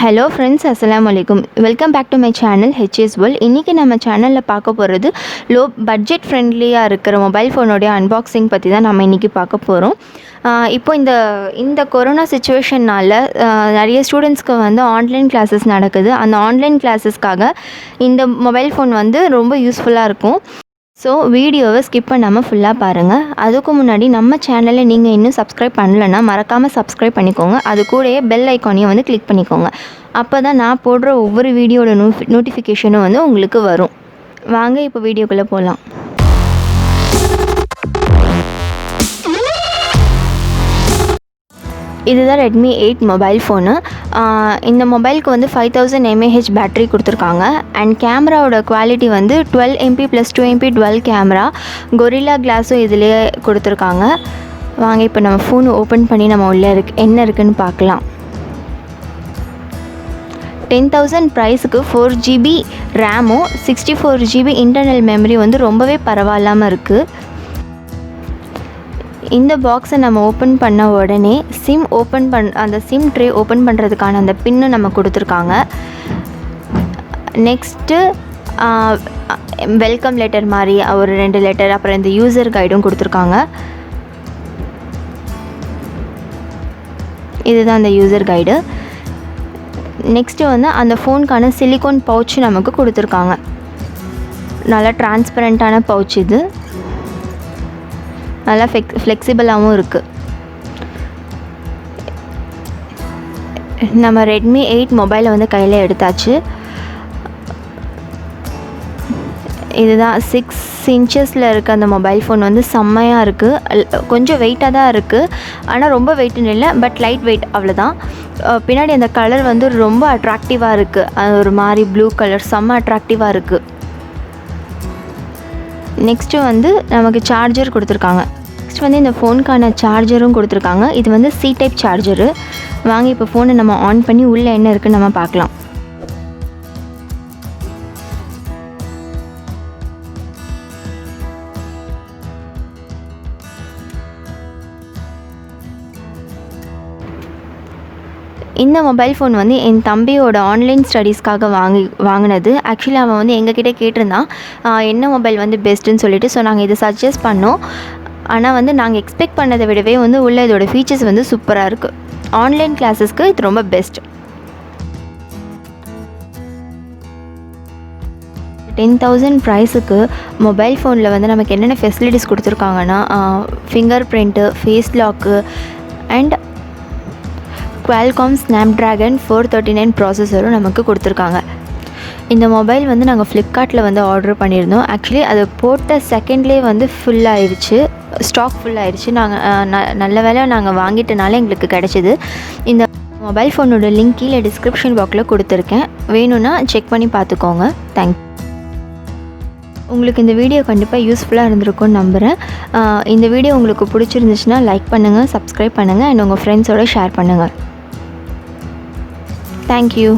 Hello friends, அஸ்ஸலாமு அலைக்கும். Welcome back to my channel HS world. இன்றைக்கி நம்ம சேனலில் பார்க்க போகிறது லோ பட்ஜெட் ஃப்ரெண்ட்லியாக இருக்கிற மொபைல் ஃபோனுடைய அன்பாக்சிங் பற்றி தான் நம்ம இன்றைக்கி பார்க்க போகிறோம். இப்போ இந்த கொரோனா சிச்சுவேஷன்னால் நிறைய ஸ்டூடெண்ட்ஸ்க்கு வந்து ஆன்லைன் கிளாஸஸ் நடக்குது. அந்த ஆன்லைன் கிளாஸஸ்க்காக இந்த மொபைல் ஃபோன் வந்து ரொம்ப யூஸ்ஃபுல்லாக இருக்கும். ஸோ வீடியோவை ஸ்கிப் பண்ணாமல் ஃபுல்லாக பாருங்கள். அதுக்கு முன்னாடி நம்ம சேனலை நீங்கள் இன்னும் சப்ஸ்கிரைப் பண்ணலைன்னா மறக்காமல் சப்ஸ்கிரைப் பண்ணிக்கோங்க. அது கூடயே பெல் ஐக்கானையும் வந்து கிளிக் பண்ணிக்கோங்க. அப்போ தான் நான் போடுற ஒவ்வொரு வீடியோட நோட்டிஃபிகேஷனும் வந்து உங்களுக்கு வரும். வாங்க இப்போ வீடியோக்குள்ளே போகலாம். இதுதான் Redmi 8 மொபைல் ஃபோனு. இந்த மொபைலுக்கு வந்து 5000 mAh பேட்ரி கொடுத்துருக்காங்க. அண்ட் கேமராவோட குவாலிட்டி வந்து 12 MP + 2 MP dual camera, gorilla கிளாஸும் இதிலே கொடுத்துருக்காங்க. வாங்க இப்போ நம்ம ஃபோன் ஓப்பன் பண்ணி நம்ம உள்ளே என்ன இருக்குதுன்னு பார்க்கலாம். 10,000 ப்ரைஸுக்கு 4 GB ரேமும் 64 GB இன்டர்னல் மெமரி வந்து ரொம்பவே பரவாயில்லாமல் இருக்குது. இந்த பாக்ஸை நம்ம ஓப்பன் பண்ண உடனே அந்த சிம் ட்ரே ஓப்பன் பண்ணுறதுக்கான அந்த பின்னு நம்ம கொடுத்துருக்காங்க. நெக்ஸ்ட்டு வெல்கம் லெட்டர் மாதிரி ஒரு 2 லெட்டர், அப்புறம் இந்த யூசர் கைடும் கொடுத்துருக்காங்க. இதுதான் அந்த யூசர் கைடு. நெக்ஸ்ட்டு வந்து அந்த ஃபோனுக்கான சிலிக்கான் பவுச் நமக்கு கொடுத்துருக்காங்க. நல்லா டிரான்ஸ்பரண்ட்டான பவுச். இது நல்லா ஃப்ளெக்சிபிளாகவும் இருக்குது. நம்ம Redmi 8 மொபைலை வந்து கையில் எடுத்தாச்சு. இதுதான் 6 இன்ச்சஸில் இருக்க அந்த மொபைல் ஃபோன் வந்து செம்மையாக இருக்குது. கொஞ்சம் வெயிட்டாக தான் இருக்குது, ஆனால் ரொம்ப வெயிட்டுன்னு இல்லை, பட் லைட் வெயிட் அவ்வளோதான். பின்னாடி அந்த கலர் வந்து ரொம்ப அட்ராக்டிவாக இருக்குது. அது ஒரு மாதிரி ப்ளூ கலர், செம்ம அட்ராக்டிவாக இருக்குது. நெக்ஸ்ட்டு வந்து நமக்கு சார்ஜர் கொடுத்துருக்காங்க. நெக்ஸ்ட் வந்து இந்த ஃபோனுக்கான சார்ஜரும் கொடுத்துருக்காங்க. இது வந்து C டைப் சார்ஜரு. வாங்க இப்போ ஃபோனை நம்ம ஆன் பண்ணி உள்ளே என்ன இருக்குன்னு நம்ம பார்க்கலாம். இந்த மொபைல் ஃபோன் வந்து என் தம்பியோட ஆன்லைன் ஸ்டடீஸ்க்காக வாங்கினது. ஆக்சுவலி அவன் வந்து எங்ககிட்ட கேட்டிருந்தான் என்ன மொபைல் வந்து பெஸ்ட்டுன்னு சொல்லிட்டு. ஸோ நாங்கள் இதை சஜஸ்ட் பண்ணோம். ஆனால் வந்து நாங்கள் எக்ஸ்பெக்ட் பண்ணதை விடவே வந்து உள்ள இதோட ஃபீச்சர்ஸ் வந்து சூப்பராக இருக்குது. ஆன்லைன் கிளாஸஸ்க்கு இது ரொம்ப பெஸ்ட். 10,000 ப்ரைஸுக்கு மொபைல் ஃபோனில் வந்து நமக்கு என்னென்ன ஃபெசிலிட்டிஸ் கொடுத்துருக்காங்கன்னா fingerprint, face lock and Qualcomm Snapdragon 439 ப்ராசஸரும் நமக்கு கொடுத்துருக்காங்க. இந்த மொபைல் வந்து நாங்கள் ஃப்ளிப்கார்ட்டில் வந்து ஆர்டர் பண்ணியிருந்தோம். ஆக்சுவலி அது போட்ட செகண்ட்லேயே வந்து ஸ்டாக் ஃபுல்லாகிடுச்சு. நாங்கள் நல்ல வேளை நாங்கள் வாங்கிட்டனால எங்களுக்கு கிடச்சிது. இந்த மொபைல் ஃபோனோட லிங்க் கீழே டிஸ்கிரிப்ஷன் பாக்ஸில் கொடுத்துருக்கேன். வேணும்னா செக் பண்ணி பார்த்துக்கோங்க. தேங்க்யூ. உங்களுக்கு இந்த வீடியோ கண்டிப்பாக யூஸ்ஃபுல்லாக இருந்திருக்கும்னு நம்புகிறேன். இந்த வீடியோ உங்களுக்கு பிடிச்சிருந்துச்சுன்னா லைக் பண்ணுங்கள், சப்ஸ்கிரைப் பண்ணுங்கள் அண்ட் உங்கள் ஃப்ரெண்ட்ஸோடு ஷேர் பண்ணுங்கள். தேங்க்யூ.